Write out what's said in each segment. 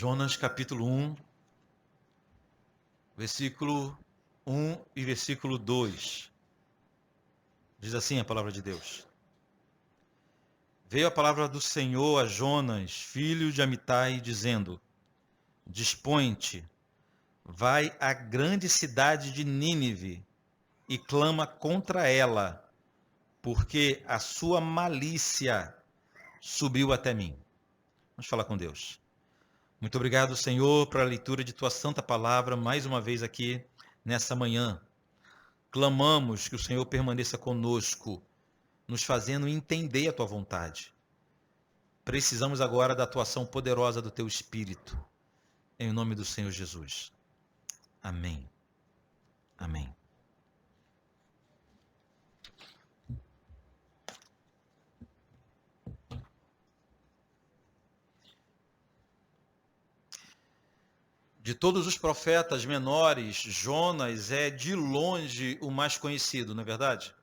Jonas capítulo 1, versículo 1 e versículo 2. Diz assim a palavra de Deus. Veio a palavra do Senhor a Jonas, filho de Amitai, dizendo: Dispõe-te, vai à grande cidade de Nínive e clama contra ela, porque a sua malícia subiu até mim. Vamos falar com Deus. Muito obrigado, Senhor, para a leitura de tua santa palavra mais uma vez aqui nessa manhã. Clamamos que o Senhor permaneça conosco, nos fazendo entender a tua vontade. Precisamos agora da atuação poderosa do teu Espírito, em nome do Senhor Jesus. Amém. Amém. De todos os profetas menores, Jonas é de longe o mais conhecido, não é verdade?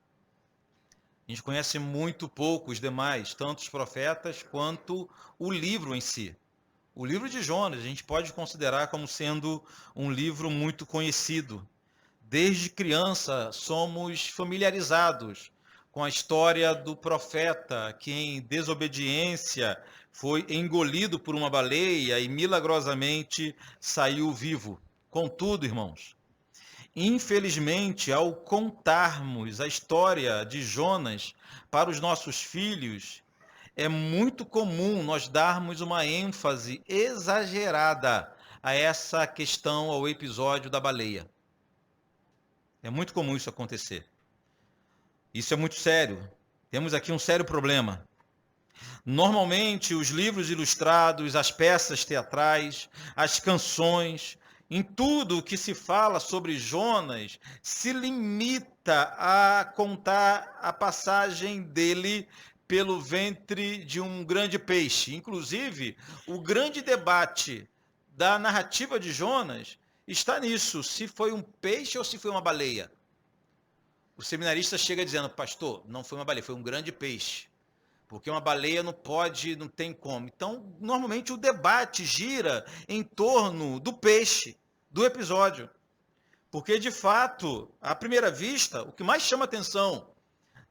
A gente conhece muito pouco os demais, tanto os profetas quanto o livro em si. O livro de Jonas a gente pode considerar como sendo um livro muito conhecido. Desde criança somos familiarizados com a história do profeta que em desobediência foi engolido por uma baleia e milagrosamente saiu vivo. Contudo, irmãos, infelizmente, ao contarmos a história de Jonas para os nossos filhos, é muito comum nós darmos uma ênfase exagerada a essa questão, ao episódio da baleia. É muito comum isso acontecer. Isso é muito sério. Temos aqui um sério problema. Normalmente, os livros ilustrados, as peças teatrais, as canções, em tudo que se fala sobre Jonas, se limita a contar a passagem dele pelo ventre de um grande peixe. Inclusive, o grande debate da narrativa de Jonas está nisso, se foi um peixe ou se foi uma baleia. O seminarista chega dizendo: pastor, não foi uma baleia, foi um grande peixe. Porque uma baleia não pode, não tem como. Então, normalmente o debate gira em torno do peixe, do episódio. Porque, de fato, à primeira vista, o que mais chama atenção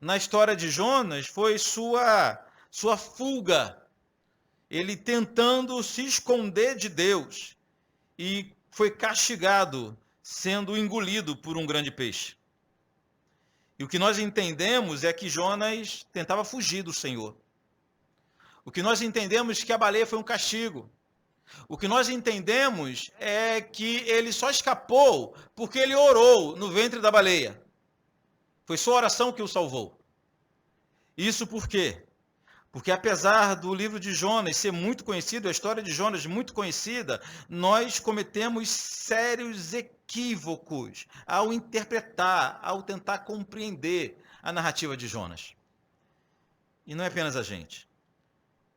na história de Jonas foi sua fuga. Ele tentando se esconder de Deus e foi castigado, sendo engolido por um grande peixe. E o que nós entendemos é que Jonas tentava fugir do Senhor. O que nós entendemos é que a baleia foi um castigo. O que nós entendemos é que ele só escapou porque ele orou no ventre da baleia. Foi sua oração que o salvou. Isso por quê? Porque apesar do livro de Jonas ser muito conhecido, a história de Jonas muito conhecida, nós cometemos sérios equívocos ao interpretar, ao tentar compreender a narrativa de Jonas. E não é apenas a gente.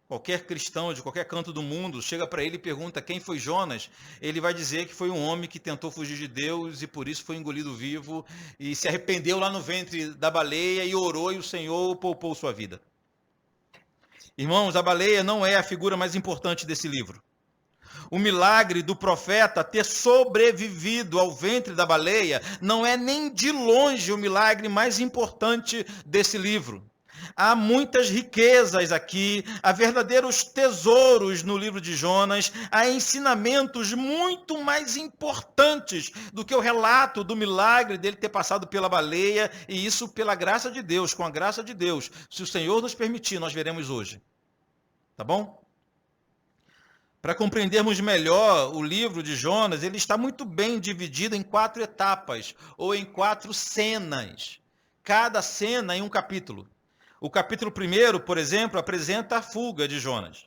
Qualquer cristão de qualquer canto do mundo chega para ele e pergunta quem foi Jonas, ele vai dizer que foi um homem que tentou fugir de Deus e por isso foi engolido vivo e se arrependeu lá no ventre da baleia e orou e o Senhor poupou sua vida. Irmãos, a baleia não é a figura mais importante desse livro. O milagre do profeta ter sobrevivido ao ventre da baleia não é nem de longe o milagre mais importante desse livro. Há muitas riquezas aqui, há verdadeiros tesouros no livro de Jonas, há ensinamentos muito mais importantes do que o relato do milagre dele ter passado pela baleia, e isso pela graça de Deus, com a graça de Deus. Se o Senhor nos permitir, nós veremos hoje. Tá bom? Para compreendermos melhor o livro de Jonas, ele está muito bem dividido em 4 etapas, ou em 4 cenas. Cada cena em um capítulo. O capítulo 1, por exemplo, apresenta a fuga de Jonas.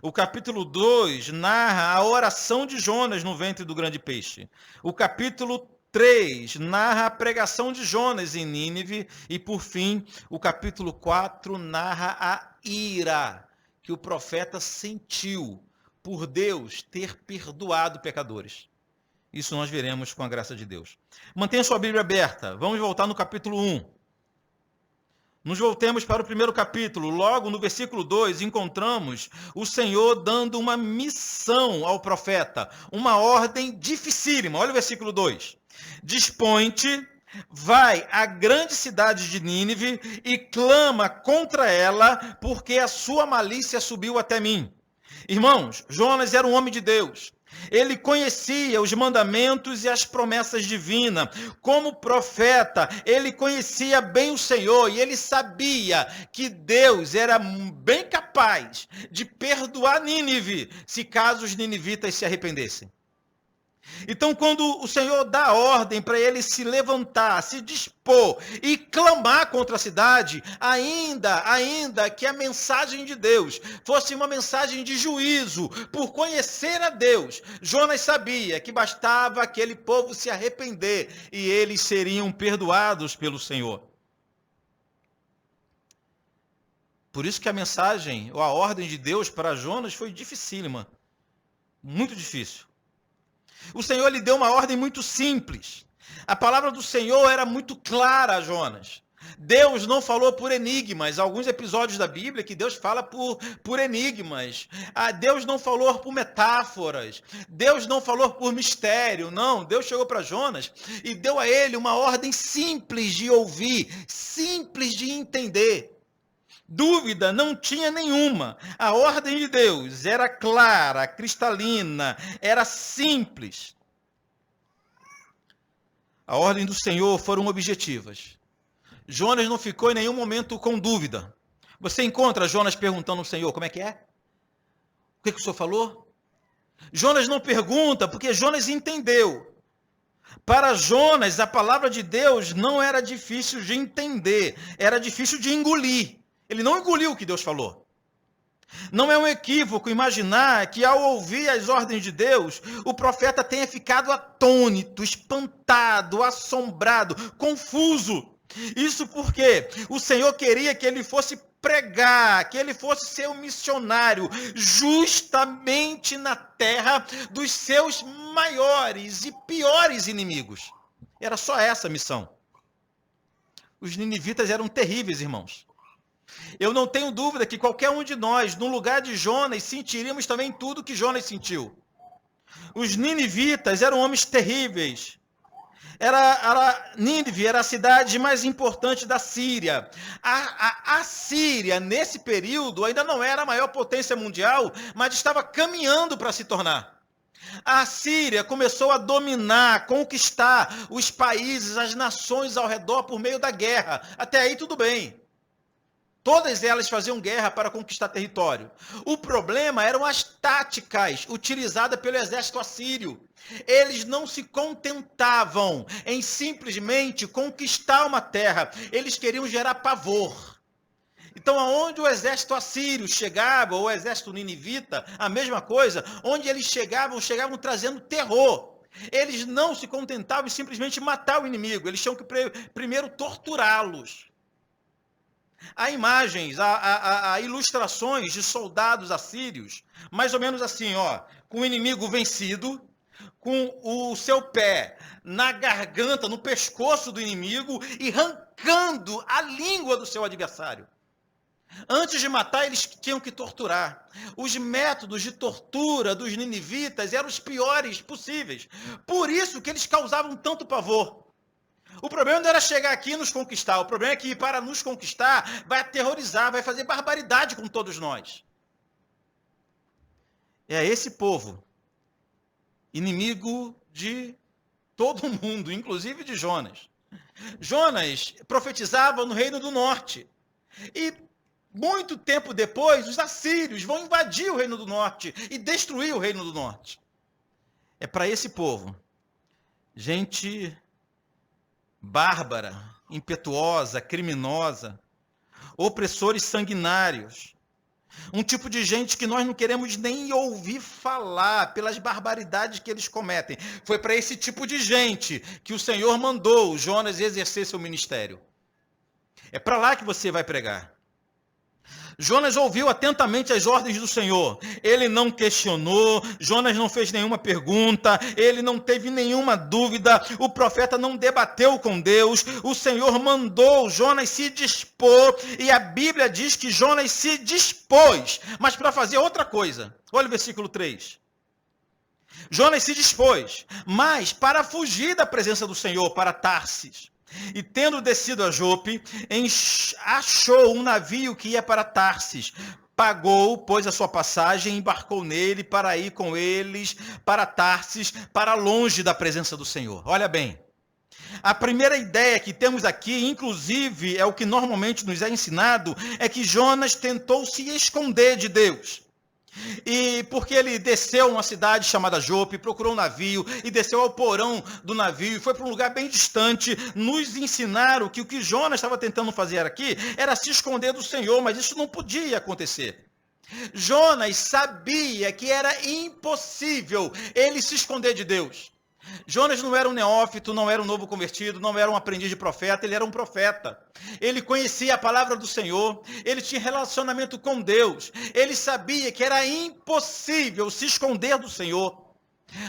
O capítulo 2 narra a oração de Jonas no ventre do grande peixe. O capítulo 3 narra a pregação de Jonas em Nínive. E, por fim, o capítulo 4 narra a ira que o profeta sentiu por Deus ter perdoado pecadores. Isso nós veremos com a graça de Deus. Mantenha sua Bíblia aberta. Vamos voltar no capítulo 1. Nos voltemos para o primeiro capítulo. Logo no versículo 2, encontramos o Senhor dando uma missão ao profeta, uma ordem dificílima. Olha o versículo 2. Dispõe-te, vai à grande cidade de Nínive e clama contra ela, porque a sua malícia subiu até mim. Irmãos, Jonas era um homem de Deus. Ele conhecia os mandamentos e as promessas divinas. Como profeta, ele conhecia bem o Senhor e ele sabia que Deus era bem capaz de perdoar Nínive, se caso os ninivitas se arrependessem. Então, quando o Senhor dá ordem para ele se levantar, se dispor e clamar contra a cidade, ainda que a mensagem de Deus fosse uma mensagem de juízo, por conhecer a Deus, Jonas sabia que bastava aquele povo se arrepender e eles seriam perdoados pelo Senhor. Por isso que a mensagem, ou a ordem de Deus para Jonas foi dificílima, muito difícil. O Senhor lhe deu uma ordem muito simples. A palavra do Senhor era muito clara a Jonas. Deus não falou por enigmas. Alguns episódios da Bíblia que Deus fala por enigmas. Deus não falou por metáforas. Deus não falou por mistério. Não, Deus chegou para Jonas e deu a ele uma ordem simples de ouvir, simples de entender. Dúvida não tinha nenhuma. A ordem de Deus era clara, cristalina, era simples. A ordem do Senhor foram objetivas. Jonas não ficou em nenhum momento com dúvida. Você encontra Jonas perguntando ao Senhor, como é que é? O que o Senhor falou? Jonas não pergunta, porque Jonas entendeu. Para Jonas, a palavra de Deus não era difícil de entender, era difícil de engolir. Ele não engoliu o que Deus falou. Não é um equívoco imaginar que ao ouvir as ordens de Deus, o profeta tenha ficado atônito, espantado, assombrado, confuso. Isso porque o Senhor queria que ele fosse pregar, que ele fosse ser um missionário, justamente na terra dos seus maiores e piores inimigos. Era só essa a missão. Os ninivitas eram terríveis, irmãos. Eu não tenho dúvida que qualquer um de nós, no lugar de Jonas, sentiríamos também tudo que Jonas sentiu. Os ninivitas eram homens terríveis. Nínive era a cidade mais importante da Síria. A Síria, nesse período, ainda não era a maior potência mundial, mas estava caminhando para se tornar. A Síria começou a dominar, conquistar os países, as nações ao redor por meio da guerra. Até aí tudo bem. Todas elas faziam guerra para conquistar território. O problema eram as táticas utilizadas pelo exército assírio. Eles não se contentavam em simplesmente conquistar uma terra. Eles queriam gerar pavor. Então, aonde o exército assírio chegava, ou o exército ninivita, a mesma coisa, onde eles chegavam trazendo terror. Eles não se contentavam em simplesmente matar o inimigo. Eles tinham que primeiro torturá-los. Há imagens, há ilustrações de soldados assírios, mais ou menos assim, com o inimigo vencido, com o seu pé na garganta, no pescoço do inimigo e arrancando a língua do seu adversário. Antes de matar, eles tinham que torturar. Os métodos de tortura dos ninivitas eram os piores possíveis. Por isso que eles causavam tanto pavor. O problema não era chegar aqui e nos conquistar. O problema é que, para nos conquistar, vai aterrorizar, vai fazer barbaridade com todos nós. É esse povo, inimigo de todo mundo, inclusive de Jonas. Jonas profetizava no Reino do Norte. E muito tempo depois, os assírios vão invadir o Reino do Norte e destruir o Reino do Norte. É para esse povo, gente bárbara, impetuosa, criminosa, opressores sanguinários. Um tipo de gente que nós não queremos nem ouvir falar pelas barbaridades que eles cometem. Foi para esse tipo de gente que o Senhor mandou Jonas exercer seu ministério. É para lá que você vai pregar. Jonas ouviu atentamente as ordens do Senhor. Ele não questionou, Jonas não fez nenhuma pergunta, ele não teve nenhuma dúvida, o profeta não debateu com Deus, o Senhor mandou Jonas se dispor, e a Bíblia diz que Jonas se dispôs, mas para fazer outra coisa. Olha o versículo 3. Jonas se dispôs, mas para fugir da presença do Senhor, para Tarsis. E tendo descido a Jope, achou um navio que ia para Tarsis. Pagou, pôs a sua passagem, embarcou nele para ir com eles para Tarsis, para longe da presença do Senhor. Olha bem, a primeira ideia que temos aqui, inclusive é o que normalmente nos é ensinado, é que Jonas tentou se esconder de Deus. E porque ele desceu a uma cidade chamada Jope, procurou um navio e desceu ao porão do navio e foi para um lugar bem distante, nos ensinaram que o que Jonas estava tentando fazer aqui era se esconder do Senhor, mas isso não podia acontecer. Jonas sabia que era impossível ele se esconder de Deus. Jonas não era um neófito, não era um novo convertido, não era um aprendiz de profeta, ele era um profeta. Ele conhecia a palavra do Senhor, ele tinha relacionamento com Deus, ele sabia que era impossível se esconder do Senhor.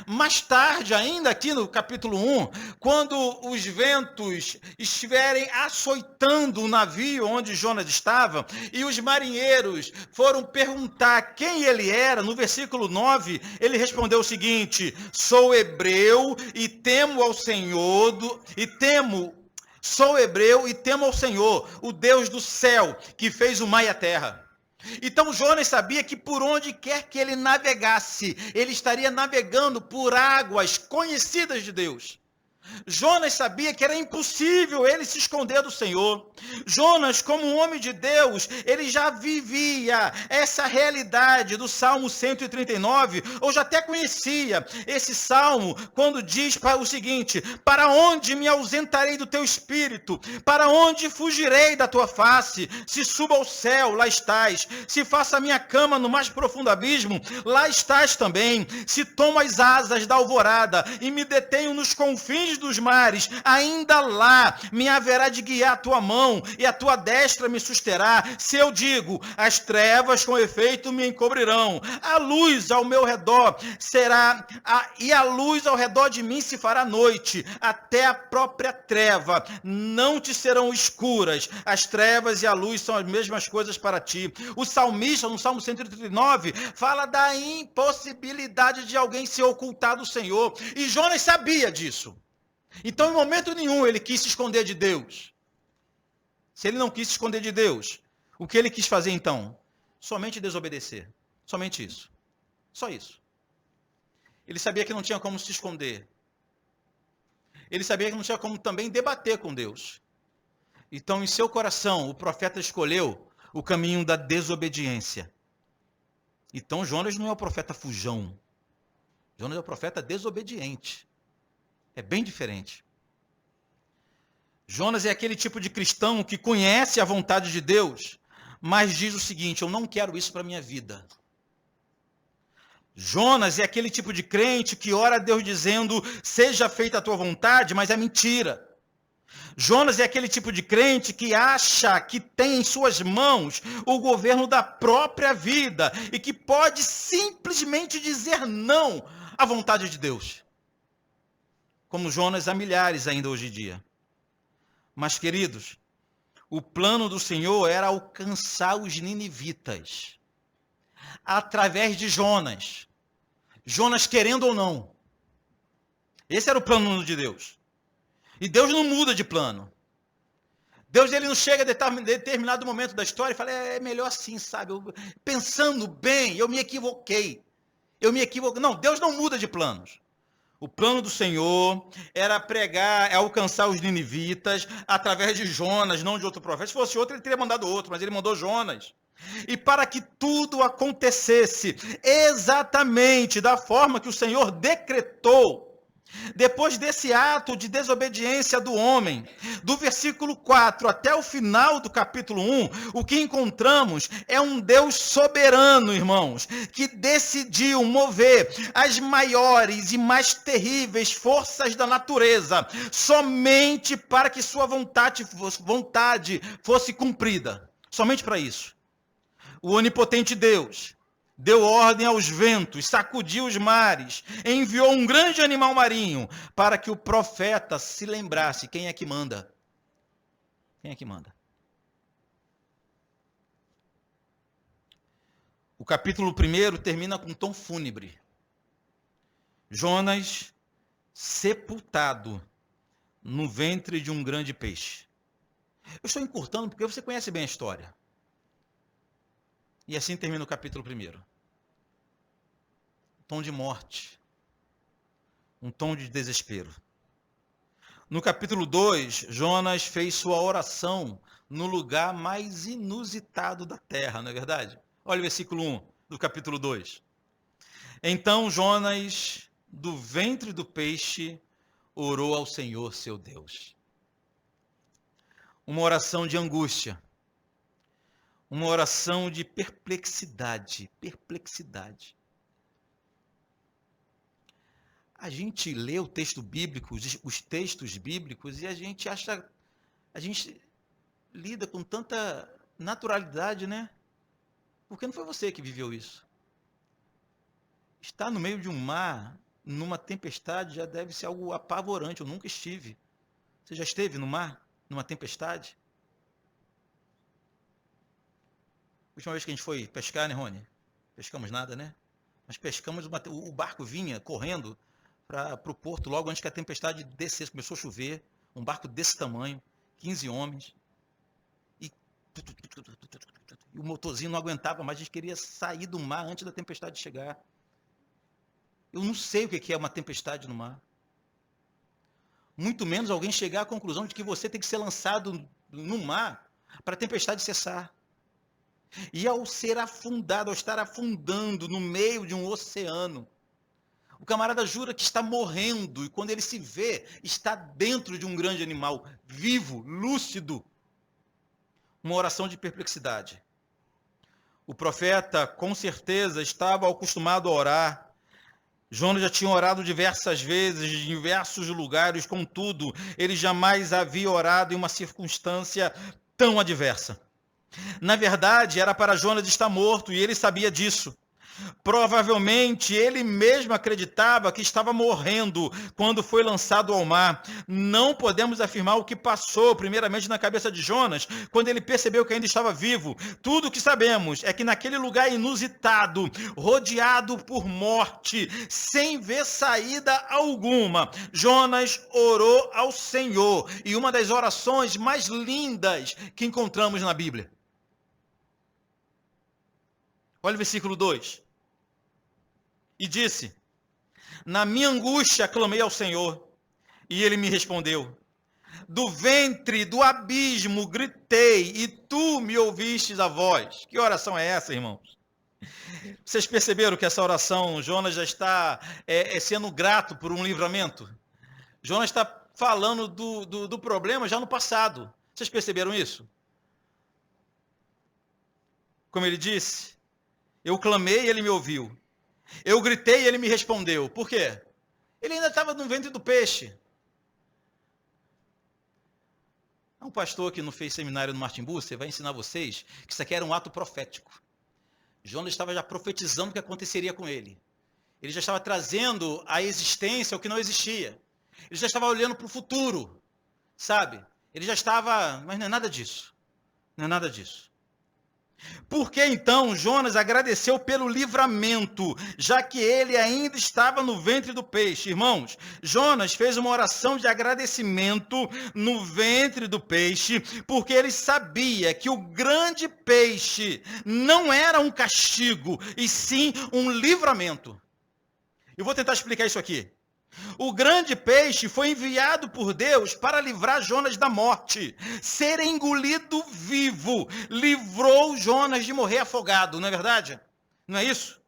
Mais tarde, ainda aqui no capítulo 1, quando os ventos estiverem açoitando o navio onde Jonas estava, e os marinheiros foram perguntar quem ele era, no versículo 9, ele respondeu o seguinte: sou hebreu e temo ao Senhor, sou hebreu e temo ao Senhor, o Deus do céu, que fez o mar e a terra. Então Jonas sabia que por onde quer que ele navegasse, ele estaria navegando por águas conhecidas de Deus. Jonas sabia que era impossível ele se esconder do Senhor. Jonas, como um homem de Deus, ele já vivia essa realidade do Salmo 139, ou já até conhecia esse salmo, quando diz o seguinte: para onde me ausentarei do teu espírito? Para onde fugirei da tua face? Se suba ao céu, lá estás. Se faça a minha cama no mais profundo abismo, lá estás também. Se tomo as asas da alvorada e me detenho nos confins dos mares, ainda lá me haverá de guiar a tua mão e a tua destra me susterá. Se eu digo, as trevas com efeito me encobrirão, a luz ao meu redor será, e a luz ao redor de mim se fará noite, até a própria treva não te serão escuras. As trevas e a luz são as mesmas coisas para ti. O salmista, no Salmo 139, fala da impossibilidade de alguém se ocultar do Senhor, e Jonas sabia disso. Então, em momento nenhum, ele quis se esconder de Deus. Se ele não quis se esconder de Deus, o que ele quis fazer então? Somente desobedecer. Somente isso. Só isso. Ele sabia que não tinha como se esconder. Ele sabia que não tinha como também debater com Deus. Então, em seu coração, o profeta escolheu o caminho da desobediência. Então, Jonas não é o profeta fujão. Jonas é o profeta desobediente. É bem diferente. Jonas é aquele tipo de cristão que conhece a vontade de Deus, mas diz o seguinte: eu não quero isso para a minha vida. Jonas é aquele tipo de crente que ora a Deus dizendo, seja feita a tua vontade, mas é mentira. Jonas é aquele tipo de crente que acha que tem em suas mãos o governo da própria vida e que pode simplesmente dizer não à vontade de Deus. Como Jonas há milhares ainda hoje em dia. Mas, queridos, o plano do Senhor era alcançar os ninivitas através de Jonas. Jonas querendo ou não. Esse era o plano de Deus. E Deus não muda de plano. Deus ele não chega a determinado momento da história e fala, é melhor assim, sabe? Pensando bem, eu me equivoquei. Não, Deus não muda de planos. O plano do Senhor era pregar, alcançar os ninivitas através de Jonas, não de outro profeta. Se fosse outro, ele teria mandado outro, mas ele mandou Jonas. E para que tudo acontecesse exatamente da forma que o Senhor decretou, depois desse ato de desobediência do homem, do versículo 4 até o final do capítulo 1, o que encontramos é um Deus soberano, irmãos, que decidiu mover as maiores e mais terríveis forças da natureza, somente para que sua vontade fosse cumprida. Somente para isso. o onipotente Deus deu ordem aos ventos, sacudiu os mares, enviou um grande animal marinho para que o profeta se lembrasse. Quem é que manda? Quem é que manda? O capítulo 1 termina com um tom fúnebre. Jonas sepultado no ventre de um grande peixe. Eu estou encurtando porque você conhece bem a história. E assim termina o capítulo 1. Um tom de morte. Um tom de desespero. No capítulo 2, Jonas fez sua oração no lugar mais inusitado da terra, não é verdade? Olha o versículo 1 do capítulo 2. Então Jonas, do ventre do peixe, orou ao Senhor seu Deus. Uma oração de angústia. Uma oração de perplexidade. Perplexidade. A gente lê o texto bíblico, os textos bíblicos, e a gente lida com tanta naturalidade, né? Porque não foi você que viveu isso. Estar no meio de um mar, numa tempestade, já deve ser algo apavorante. Eu nunca estive. Você já esteve no mar, numa tempestade? A última vez que a gente foi pescar, né, Rony? Pescamos nada, né? Mas pescamos, o barco vinha correndo para o porto logo antes que a tempestade descesse. Começou a chover, um barco desse tamanho, 15 homens. E o motorzinho não aguentava mais, a gente queria sair do mar antes da tempestade chegar. Eu não sei o que é uma tempestade no mar. Muito menos alguém chegar à conclusão de que você tem que ser lançado no mar para a tempestade cessar. E ao ser afundado, ao estar afundando no meio de um oceano, o camarada jura que está morrendo, e quando ele se vê, está dentro de um grande animal, vivo, lúcido. Uma oração de perplexidade. O profeta, com certeza, estava acostumado a orar. Jonas já tinha orado diversas vezes, em diversos lugares, contudo, ele jamais havia orado em uma circunstância tão adversa. Na verdade, era para Jonas estar morto, e ele sabia disso. Provavelmente ele mesmo acreditava que estava morrendo quando foi lançado ao mar. Não podemos afirmar o que passou primeiramente na cabeça de Jonas quando ele percebeu que ainda estava vivo. Tudo o que sabemos é que naquele lugar inusitado, rodeado por morte, sem ver saída alguma, Jonas orou ao Senhor, e uma das orações mais lindas que encontramos na Bíblia. Olha o versículo 2. E disse: na minha angústia clamei ao Senhor, e ele me respondeu. Do ventre do abismo gritei, e tu me ouvistes a voz. Que oração é essa, irmãos? Vocês perceberam que essa oração, Jonas já está sendo grato por um livramento? Jonas está falando do problema já no passado. Vocês perceberam isso? Como ele disse, eu clamei e ele me ouviu. Eu gritei e ele me respondeu. Por quê? Ele ainda estava no ventre do peixe. Há um pastor que não fez seminário no Martin Bucer, vai ensinar vocês que isso aqui era um ato profético. Jonas estava já profetizando o que aconteceria com ele. Ele já estava trazendo à existência o que não existia. Ele já estava olhando para o futuro, sabe? Ele já estava... Mas não é nada disso. Não é nada disso. Por que então Jonas agradeceu pelo livramento, já que ele ainda estava no ventre do peixe? Irmãos, Jonas fez uma oração de agradecimento no ventre do peixe, porque ele sabia que o grande peixe não era um castigo, e sim um livramento. Eu vou tentar explicar isso aqui. O grande peixe foi enviado por Deus para livrar Jonas da morte. Ser engolido vivo livrou Jonas de morrer afogado, não é verdade? Não é isso?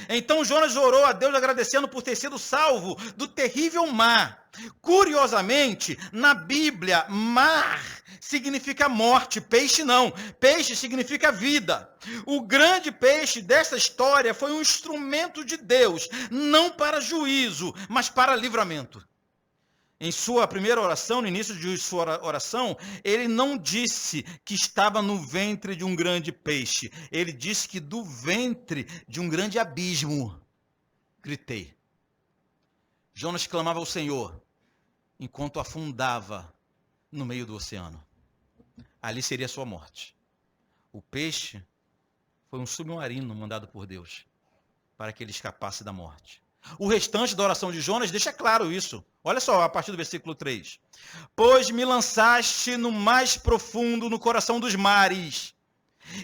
Então Jonas orou a Deus agradecendo por ter sido salvo do terrível mar. Curiosamente, na Bíblia, mar significa morte, peixe não. Peixe significa vida. O grande peixe dessa história foi um instrumento de Deus, não para juízo, mas para livramento. Em sua primeira oração, no início de sua oração, ele não disse que estava no ventre de um grande peixe. Ele disse que do ventre de um grande abismo, gritei. Jonas clamava ao Senhor enquanto afundava no meio do oceano. Ali seria a sua morte. O peixe foi um submarino mandado por Deus para que ele escapasse da morte. O restante da oração de Jonas deixa claro isso. Olha só, a partir do versículo 3. Pois me lançaste no mais profundo, no coração dos mares,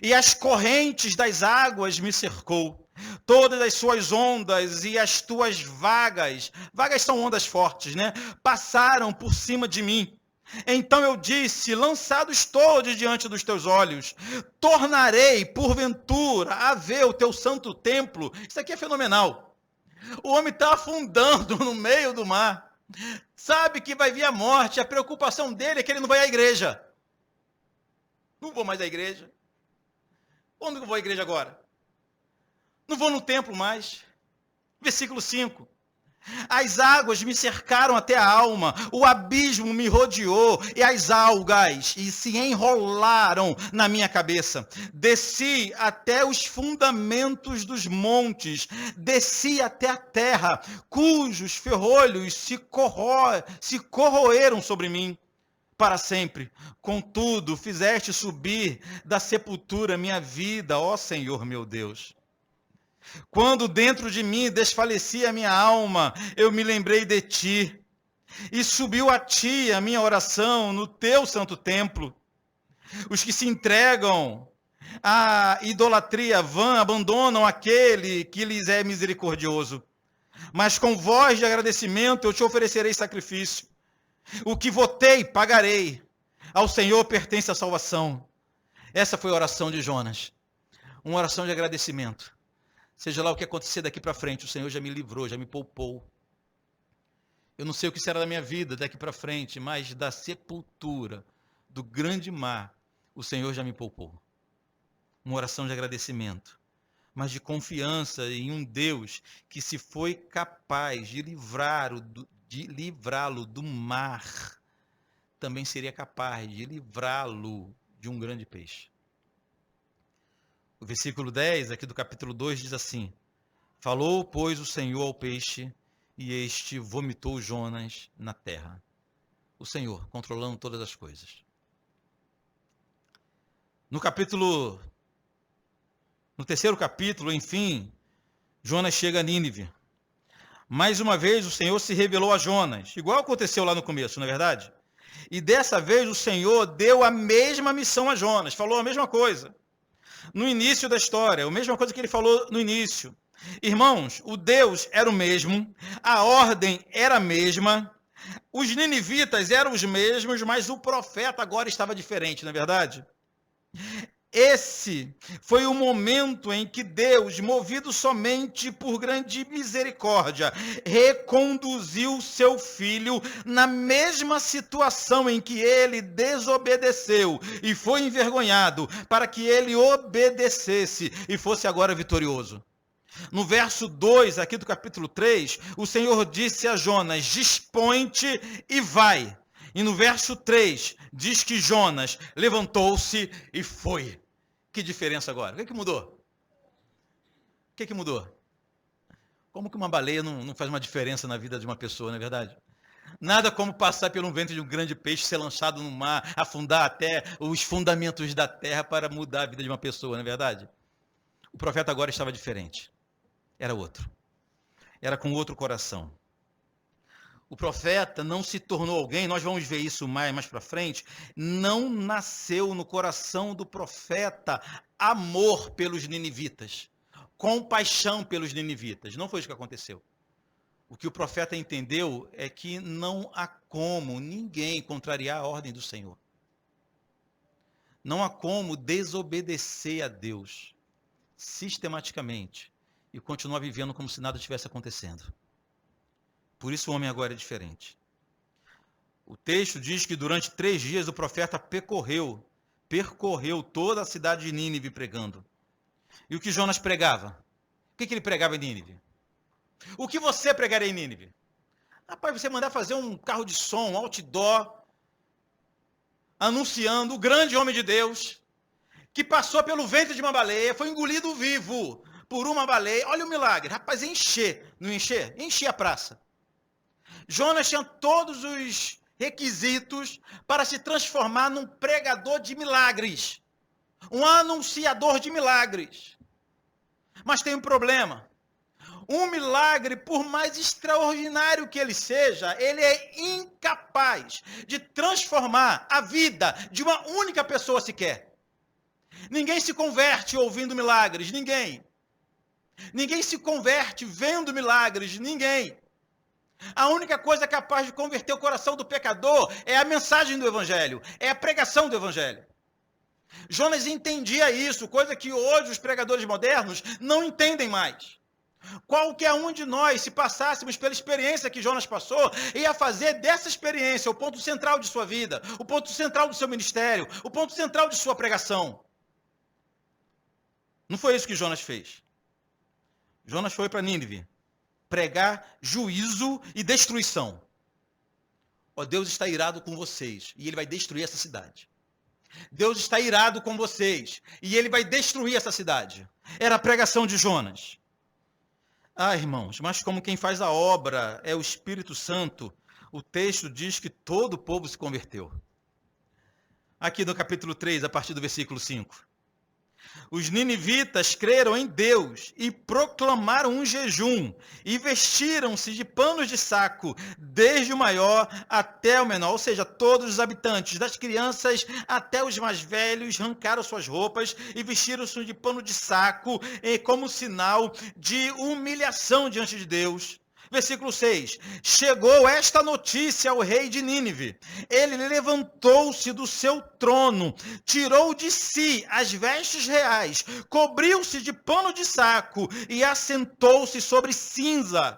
e as correntes das águas me cercou. Todas as suas ondas e as tuas vagas são ondas fortes, né? Passaram por cima de mim. Então eu disse, lançado estou de diante dos teus olhos, tornarei porventura a ver o teu santo templo. Isso aqui é fenomenal. O homem está afundando no meio do mar, sabe que vai vir a morte, a preocupação dele é que ele não vai à igreja. Não vou mais à igreja. Onde eu vou à igreja agora? Não vou no templo mais. Versículo 5. As águas me cercaram até a alma, o abismo me rodeou, e as algas se enrolaram na minha cabeça. Desci até os fundamentos dos montes, desci até a terra, cujos ferrolhos se corroeram sobre mim para sempre. Contudo, fizeste subir da sepultura minha vida, ó Senhor meu Deus. Quando dentro de mim desfalecia a minha alma, eu me lembrei de ti, e subiu a ti a minha oração no teu santo templo. Os que se entregam à idolatria vã abandonam aquele que lhes é misericordioso. Mas com voz de agradecimento eu te oferecerei sacrifício. O que votei, pagarei. Ao Senhor pertence a salvação. Essa foi a oração de Jonas. Uma oração de agradecimento. Seja lá o que acontecer daqui para frente, o Senhor já me livrou, já me poupou. Eu não sei o que será da minha vida daqui para frente, mas da sepultura, do grande mar, o Senhor já me poupou. Uma oração de agradecimento, mas de confiança em um Deus que se foi capaz de livrá-lo do mar, também seria capaz de livrá-lo de um grande peixe. O versículo 10, aqui do capítulo 2, diz assim: Falou, pois, o Senhor ao peixe, e este vomitou Jonas na terra. O Senhor, controlando todas as coisas. No terceiro capítulo, enfim, Jonas chega a Nínive. Mais uma vez o Senhor se revelou a Jonas, igual aconteceu lá no começo, não é verdade? E dessa vez o Senhor deu a mesma missão a Jonas, falou a mesma coisa. No início da história, a mesma coisa que ele falou no início. Irmãos, o Deus era o mesmo, a ordem era a mesma, os ninivitas eram os mesmos, mas o profeta agora estava diferente, não é verdade? Esse foi o momento em que Deus, movido somente por grande misericórdia, reconduziu seu filho na mesma situação em que ele desobedeceu e foi envergonhado, para que ele obedecesse e fosse agora vitorioso. No verso 2 aqui do capítulo 3, o Senhor disse a Jonas: dispõe-te e vai. E no verso 3 diz que Jonas levantou-se e foi. Que diferença agora? O que mudou? O que mudou? Como que uma baleia não faz uma diferença na vida de uma pessoa, não é verdade? Nada como passar pelo ventre de um grande peixe, ser lançado no mar, afundar até os fundamentos da terra para mudar a vida de uma pessoa, não é verdade? O profeta agora estava diferente. Era outro. Era com outro coração. O profeta não se tornou alguém, nós vamos ver isso mais para frente, não nasceu no coração do profeta amor pelos ninivitas, compaixão pelos ninivitas. Não foi isso que aconteceu. O que o profeta entendeu é que não há como ninguém contrariar a ordem do Senhor. Não há como desobedecer a Deus sistematicamente e continuar vivendo como se nada estivesse acontecendo. Por isso o homem agora é diferente. O texto diz que durante 3 dias o profeta percorreu toda a cidade de Nínive pregando. E o que Jonas pregava? O que ele pregava em Nínive? O que você pregaria em Nínive? Rapaz, você mandar fazer um carro de som, um outdoor, anunciando o grande homem de Deus, que passou pelo ventre de uma baleia, foi engolido vivo por uma baleia. Olha o milagre. Rapaz, encher. Não encher? Encher a praça. Jonas tinha todos os requisitos para se transformar num pregador de milagres. Um anunciador de milagres. Mas tem um problema. Um milagre, por mais extraordinário que ele seja, ele é incapaz de transformar a vida de uma única pessoa sequer. Ninguém se converte ouvindo milagres, ninguém. Ninguém se converte vendo milagres, ninguém. A única coisa capaz de converter o coração do pecador é a mensagem do Evangelho, é a pregação do Evangelho. Jonas entendia isso, coisa que hoje os pregadores modernos não entendem mais. Qualquer um de nós, se passássemos pela experiência que Jonas passou, ia fazer dessa experiência o ponto central de sua vida, o ponto central do seu ministério, o ponto central de sua pregação. Não foi isso que Jonas fez. Jonas foi para Nínive pregar juízo e destruição. Ó, Deus está irado com vocês e ele vai destruir essa cidade. Deus está irado com vocês e ele vai destruir essa cidade. Era a pregação de Jonas. Ah, irmãos, mas como quem faz a obra é o Espírito Santo, o texto diz que todo o povo se converteu. Aqui no capítulo 3, a partir do versículo 5. Os ninivitas creram em Deus e proclamaram um jejum e vestiram-se de panos de saco, desde o maior até o menor, ou seja, todos os habitantes, das crianças até os mais velhos, arrancaram suas roupas e vestiram-se de pano de saco como sinal de humilhação diante de Deus. Versículo 6. Chegou esta notícia ao rei de Nínive. Ele levantou-se do seu trono, tirou de si as vestes reais, cobriu-se de pano de saco e assentou-se sobre cinza.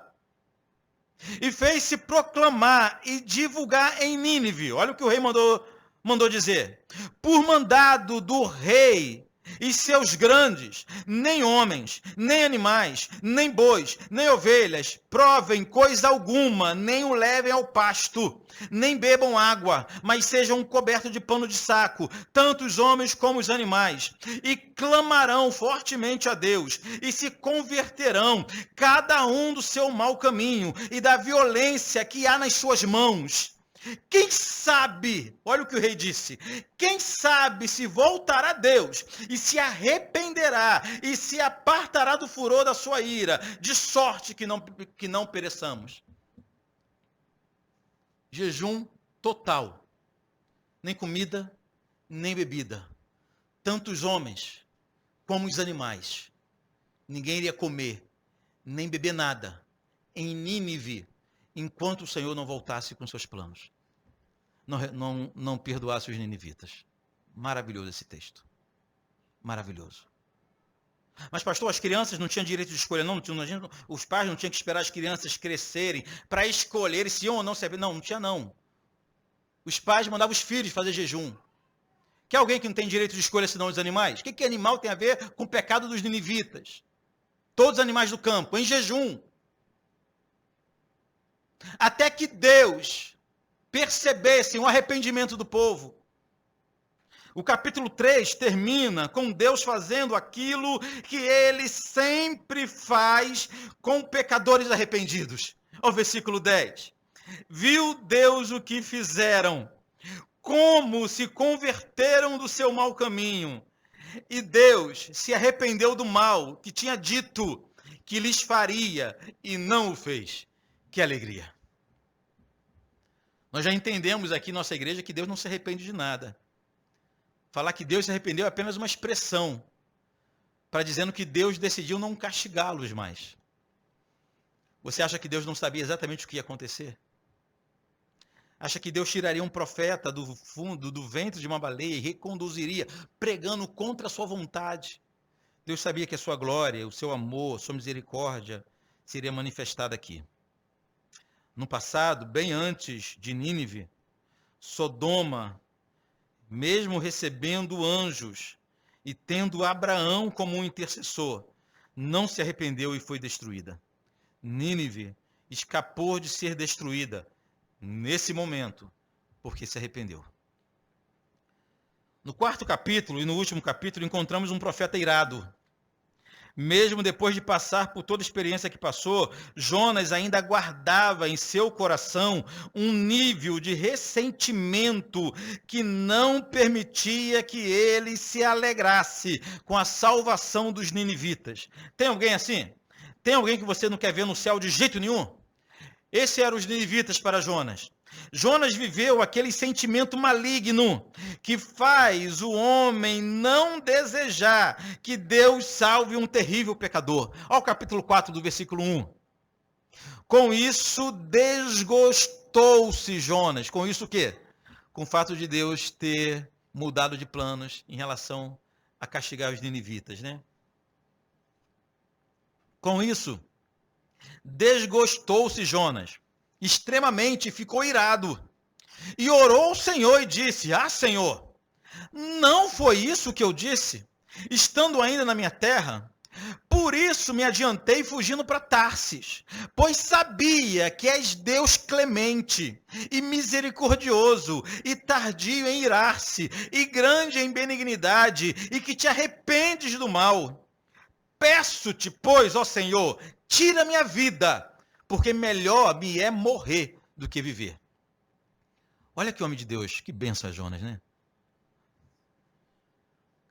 E fez-se proclamar e divulgar em Nínive. Olha o que o rei mandou dizer. Por mandado do rei e seus grandes, nem homens, nem animais, nem bois, nem ovelhas, provem coisa alguma, nem o levem ao pasto, nem bebam água, mas sejam cobertos de pano de saco, tanto os homens como os animais, e clamarão fortemente a Deus, e se converterão, cada um do seu mau caminho, e da violência que há nas suas mãos. Quem sabe, olha o que o rei disse, quem sabe se voltará a Deus e se arrependerá e se apartará do furor da sua ira, de sorte que não pereçamos. Jejum total, nem comida, nem bebida, tanto os homens como os animais. Ninguém iria comer, nem beber nada em Nínive, enquanto o Senhor não voltasse com seus planos. Não perdoasse os ninivitas. Maravilhoso esse texto. Maravilhoso. Mas, pastor, as crianças não tinham direito de escolha, não? Os pais não tinham que esperar as crianças crescerem para escolherem se iam ou não servir. Não tinha não. Os pais mandavam os filhos fazer jejum. Quer alguém que não tem direito de escolha senão os animais? O que animal tem a ver com o pecado dos ninivitas? Todos os animais do campo, em jejum. Até que Deus percebesse um arrependimento do povo. O capítulo 3 termina com Deus fazendo aquilo que ele sempre faz com pecadores arrependidos. Ao versículo 10. Viu Deus o que fizeram, como se converteram do seu mau caminho. E Deus se arrependeu do mal que tinha dito que lhes faria e não o fez. Que alegria! Nós já entendemos aqui em nossa igreja que Deus não se arrepende de nada. Falar que Deus se arrependeu é apenas uma expressão para dizendo que Deus decidiu não castigá-los mais. Você acha que Deus não sabia exatamente o que ia acontecer? Acha que Deus tiraria um profeta do fundo, do ventre de uma baleia e reconduziria, pregando contra a sua vontade? Deus sabia que a sua glória, o seu amor, a sua misericórdia seria manifestada aqui. No passado, bem antes de Nínive, Sodoma, mesmo recebendo anjos e tendo Abraão como um intercessor, não se arrependeu e foi destruída. Nínive escapou de ser destruída nesse momento, porque se arrependeu. No quarto capítulo e no último capítulo, encontramos um profeta irado. Mesmo depois de passar por toda a experiência que passou, Jonas ainda guardava em seu coração um nível de ressentimento que não permitia que ele se alegrasse com a salvação dos ninivitas. Tem alguém assim? Tem alguém que você não quer ver no céu de jeito nenhum? Esses eram os ninivitas para Jonas. Jonas viveu aquele sentimento maligno que faz o homem não desejar que Deus salve um terrível pecador. Olha o capítulo 4 do versículo 1. Com isso desgostou-se Jonas. Com isso o quê? Com o fato de Deus ter mudado de planos em relação a castigar os ninivitas, né? Com isso, desgostou-se Jonas, extremamente ficou irado, e orou ao Senhor e disse: Ah, Senhor, não foi isso que eu disse, estando ainda na minha terra? Por isso me adiantei fugindo para Tarsis, pois sabia que és Deus clemente e misericordioso e tardio em irar-se e grande em benignidade e que te arrependes do mal. Peço-te, pois, ó Senhor, tira minha vida, porque melhor me é morrer do que viver. Olha que homem de Deus, que benção é Jonas, né?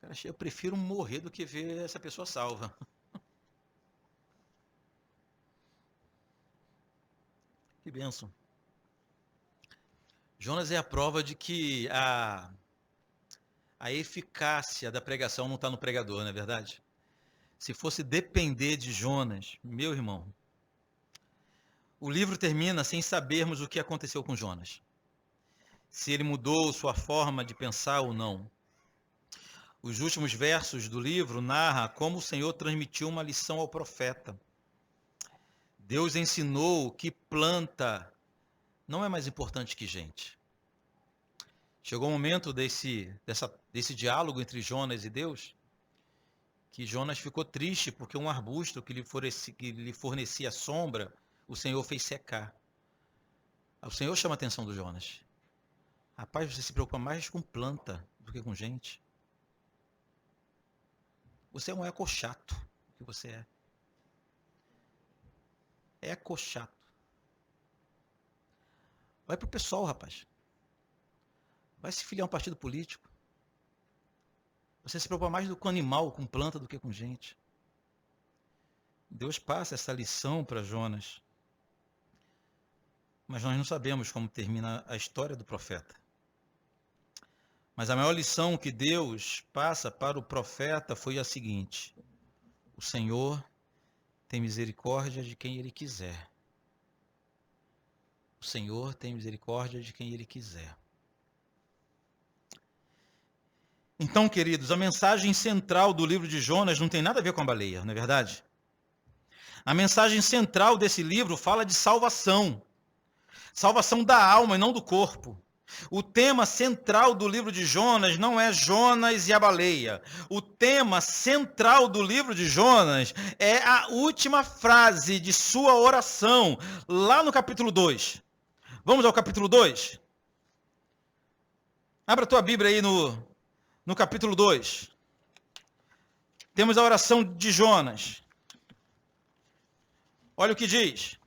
Cara, eu prefiro morrer do que ver essa pessoa salva. Que benção. Jonas é a prova de que a eficácia da pregação não está no pregador, não é verdade? Se fosse depender de Jonas, meu irmão, o livro termina sem sabermos o que aconteceu com Jonas. Se ele mudou sua forma de pensar ou não. Os últimos versos do livro narram como o Senhor transmitiu uma lição ao profeta. Deus ensinou que planta não é mais importante que gente. Chegou o momento desse diálogo entre Jonas e Deus, que Jonas ficou triste porque um arbusto que lhe fornecia sombra, o Senhor fez secar. O Senhor chama a atenção do Jonas. Rapaz, você se preocupa mais com planta do que com gente. Você é um ecochato, que você é. Ecochato. Vai pro pessoal, rapaz. Vai se filiar a um partido político. Você se preocupa mais com animal, com planta, do que com gente. Deus passa essa lição para Jonas. Mas nós não sabemos como termina a história do profeta. Mas a maior lição que Deus passa para o profeta foi a seguinte: o Senhor tem misericórdia de quem Ele quiser. O Senhor tem misericórdia de quem Ele quiser. Então, queridos, a mensagem central do livro de Jonas não tem nada a ver com a baleia, não é verdade? A mensagem central desse livro fala de salvação. Salvação da alma e não do corpo. O tema central do livro de Jonas não é Jonas e a baleia. O tema central do livro de Jonas é a última frase de sua oração, lá no capítulo 2. Vamos ao capítulo 2? Abra a tua Bíblia aí no capítulo 2. Temos a oração de Jonas. Olha o que diz.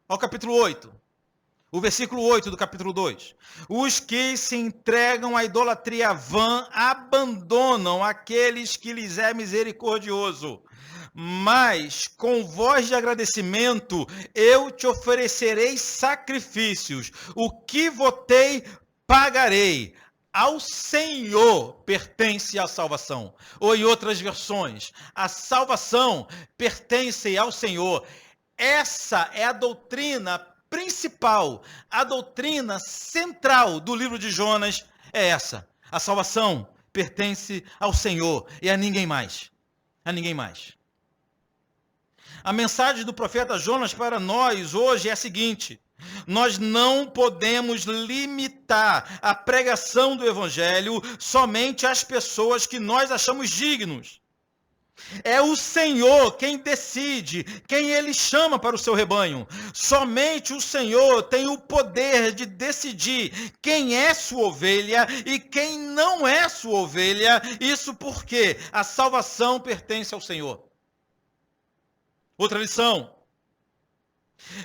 Olha o capítulo 8. O versículo 8 do capítulo 2. Os que se entregam à idolatria vã abandonam aqueles que lhes é misericordioso. Mas, com voz de agradecimento, eu te oferecerei sacrifícios. O que votei, pagarei. Ao Senhor pertence a salvação. Ou em outras versões, a salvação pertence ao Senhor. Essa é a doutrina principal, a doutrina central do livro de Jonas é essa. A salvação pertence ao Senhor e a ninguém mais. A ninguém mais. A mensagem do profeta Jonas para nós hoje é a seguinte: nós não podemos limitar a pregação do Evangelho somente às pessoas que nós achamos dignos. É o Senhor quem decide, quem Ele chama para o seu rebanho. Somente o Senhor tem o poder de decidir quem é sua ovelha e quem não é sua ovelha. Isso porque a salvação pertence ao Senhor. Outra lição.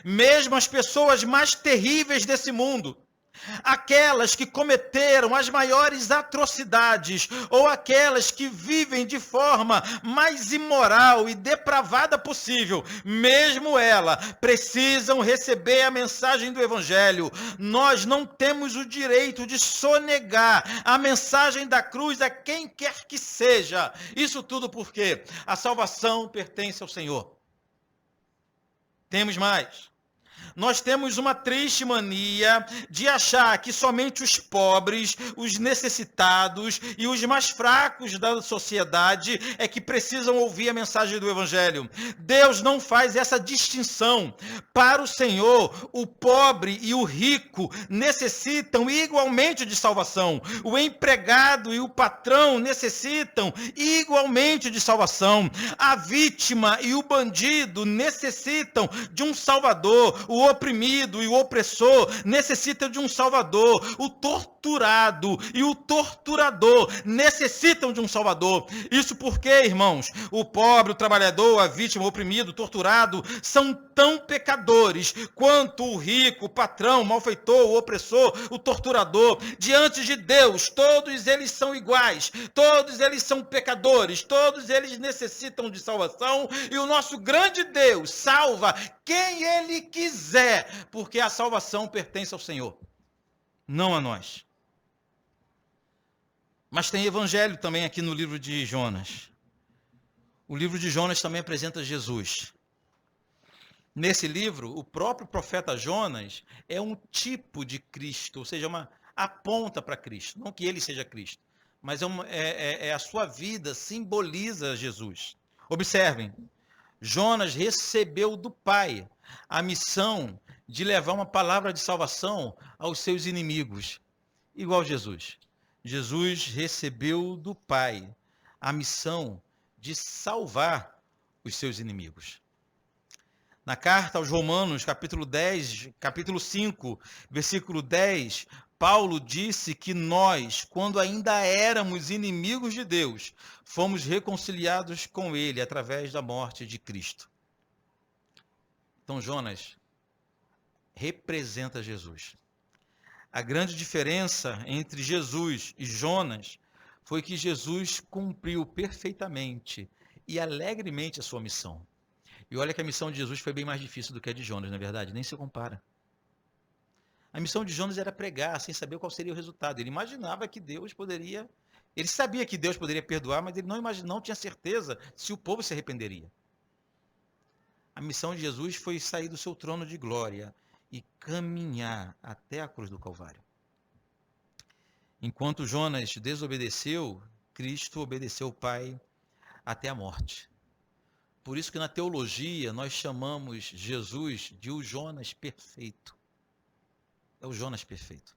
Mesmo as pessoas mais terríveis desse mundo, aquelas que cometeram as maiores atrocidades, ou aquelas que vivem de forma mais imoral e depravada possível, mesmo elas precisam receber a mensagem do Evangelho. Nós não temos o direito de sonegar a mensagem da cruz a quem quer que seja. Isso tudo porque a salvação pertence ao Senhor. Temos mais. Nós temos uma triste mania de achar que somente os pobres, os necessitados e os mais fracos da sociedade é que precisam ouvir a mensagem do Evangelho. Deus não faz essa distinção. Para o Senhor, o pobre e o rico necessitam igualmente de salvação. O empregado e o patrão necessitam igualmente de salvação. A vítima e o bandido necessitam de um Salvador. O oprimido e o opressor necessitam de um Salvador. O torturado e o torturador necessitam de um Salvador. Isso porque, irmãos, o pobre, o trabalhador, a vítima, o oprimido, o torturado são tão pecadores quanto o rico, o patrão, o malfeitor, o opressor, o torturador. Diante de Deus, todos eles são iguais, todos eles são pecadores, todos eles necessitam de salvação e o nosso grande Deus salva quem Ele quiser, porque a salvação pertence ao Senhor, não a nós. Mas tem evangelho também aqui no livro de Jonas. O livro de Jonas também apresenta Jesus. Nesse livro, o próprio profeta Jonas é um tipo de Cristo, ou seja, aponta para Cristo. Não que ele seja Cristo, mas a sua vida simboliza Jesus. Observem, Jonas recebeu do Pai a missão de levar uma palavra de salvação aos seus inimigos, igual Jesus. Jesus recebeu do Pai a missão de salvar os seus inimigos. Na carta aos Romanos, capítulo 5, versículo 10, Paulo disse que nós, quando ainda éramos inimigos de Deus, fomos reconciliados com Ele através da morte de Cristo. Então, Jonas representa Jesus. A grande diferença entre Jesus e Jonas foi que Jesus cumpriu perfeitamente e alegremente a sua missão. E olha que a missão de Jesus foi bem mais difícil do que a de Jonas, na verdade, nem se compara. A missão de Jonas era pregar, sem saber qual seria o resultado. Ele imaginava que Deus poderia... Ele sabia que Deus poderia perdoar, mas ele não tinha certeza se o povo se arrependeria. A missão de Jesus foi sair do seu trono de glória e caminhar até a cruz do Calvário. Enquanto Jonas desobedeceu, Cristo obedeceu o Pai até a morte. Por isso que na teologia nós chamamos Jesus de o Jonas perfeito. É o Jonas perfeito.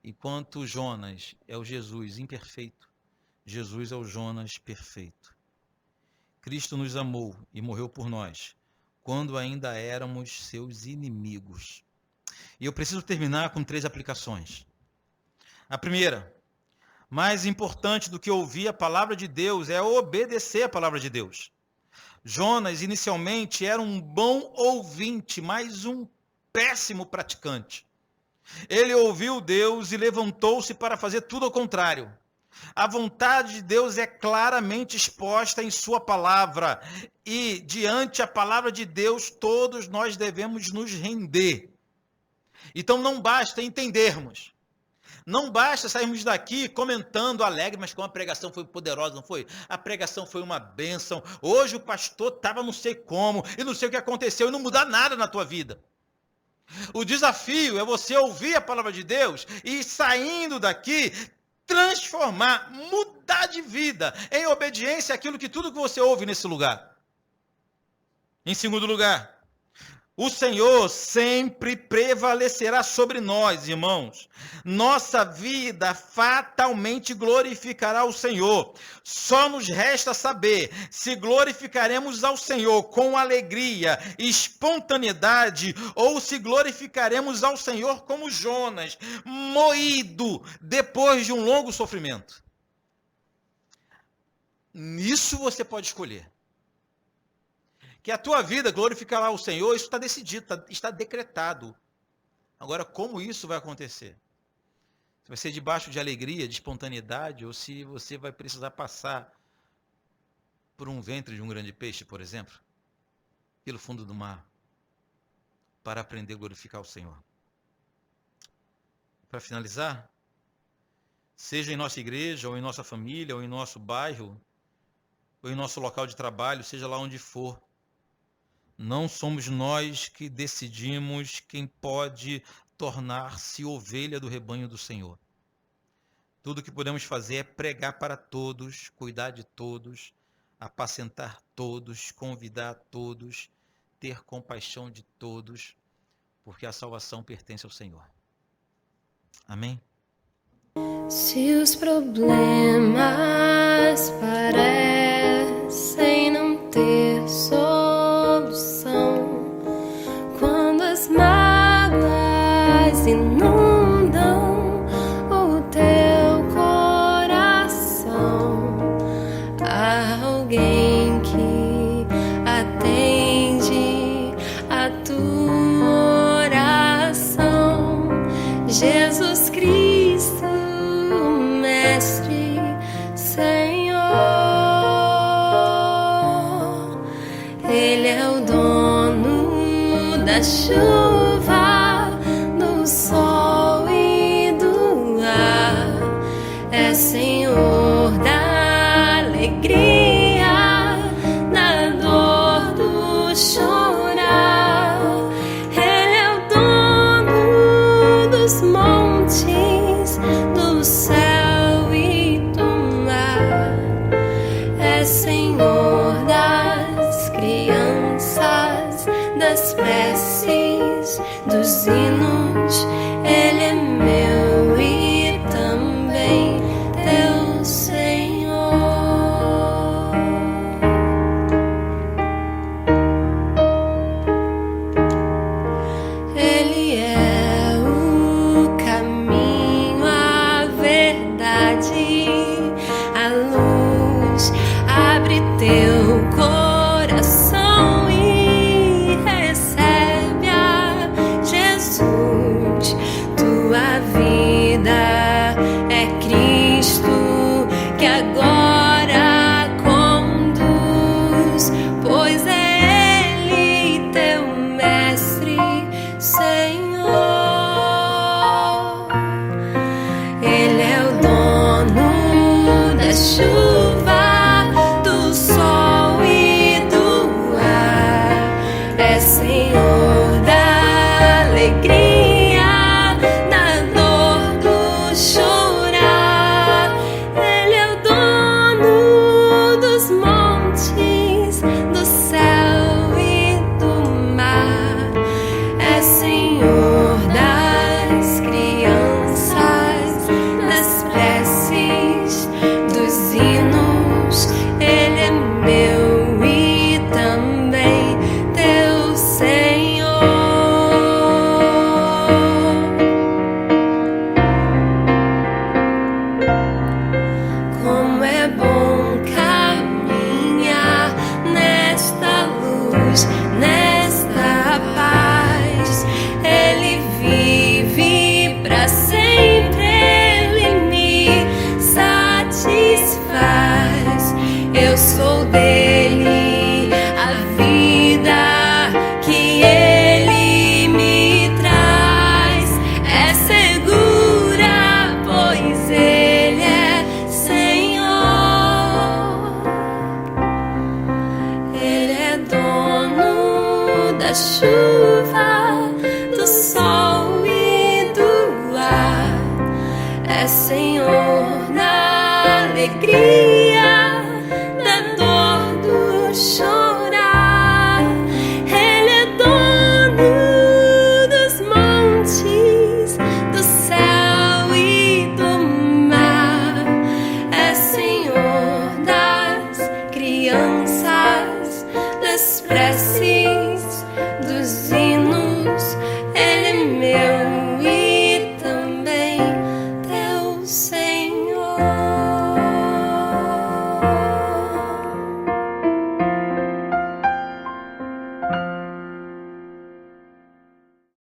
Enquanto Jonas é o Jesus imperfeito, Jesus é o Jonas perfeito. Cristo nos amou e morreu por nós, quando ainda éramos seus inimigos. E eu preciso terminar com 3 aplicações. A primeira, mais importante do que ouvir a palavra de Deus é obedecer a palavra de Deus. Jonas inicialmente era um bom ouvinte, mas um péssimo praticante. Ele ouviu Deus e levantou-se para fazer tudo ao contrário. A vontade de Deus é claramente exposta em sua palavra. E diante a palavra de Deus, todos nós devemos nos render. Então não basta entendermos. Não basta sairmos daqui comentando alegre, mas como a pregação foi poderosa, não foi? A pregação foi uma bênção. Hoje o pastor estava não sei como, e não sei o que aconteceu, e não mudar nada na tua vida. O desafio é você ouvir a palavra de Deus e saindo daqui, transformar, mudar de vida, em obediência àquilo que tudo que você ouve nesse lugar. Em segundo lugar, O Senhor sempre prevalecerá sobre nós, irmãos. Nossa vida fatalmente glorificará o Senhor. Só nos resta saber se glorificaremos ao Senhor com alegria, espontaneidade, ou se glorificaremos ao Senhor como Jonas, moído depois de um longo sofrimento. Nisso você pode escolher. Que a tua vida glorificará o Senhor, isso está decidido, está decretado. Agora, como isso vai acontecer? Se vai ser debaixo de alegria, de espontaneidade, ou se você vai precisar passar por um ventre de um grande peixe, por exemplo, pelo fundo do mar, para aprender a glorificar o Senhor. Para finalizar, seja em nossa igreja, ou em nossa família, ou em nosso bairro, ou em nosso local de trabalho, seja lá onde for, não somos nós que decidimos quem pode tornar-se ovelha do rebanho do Senhor. Tudo que podemos fazer é pregar para todos, cuidar de todos, apacentar todos, convidar todos, ter compaixão de todos, porque a salvação pertence ao Senhor. Amém? Se os problemas parecem não ter solução, quando as mágoas inundam o teu coração, há alguém que atende a tua oração. Jesus Cristo, Mestre, Senhor, Ele é o dono da chuva, do sol e do ar, é Senhor da alegria, da dor, do chorar. Ele é o dono dos montes, do céu e do mar, é Senhor das crianças, das preces, dos hinos. Ele é meu e também teu Senhor. Ele é o caminho, a verdade, a luz. Abre teu coração e recebe a Jesus. Tua vida é Cristo que agora conduz, pois é Ele teu Mestre, Senhor. Ele é o dono da chuva, do sol e do ar, é Senhor da alegria, da dor, do chorar. Ele é o dono dos montes, do céu e do mar, é Senhor das crianças, das preces, dos hinos. Ele é meu e também teu Senhor. Como é bom caminhar nesta luz, nesta paz. Ele vive para sempre, Ele me satisfaz. Eu sou dele, a vida que Ele me traz é segura, pois Ele é Senhor. Ele é dono da chuva, do sol e do ar, é Senhor da alegria,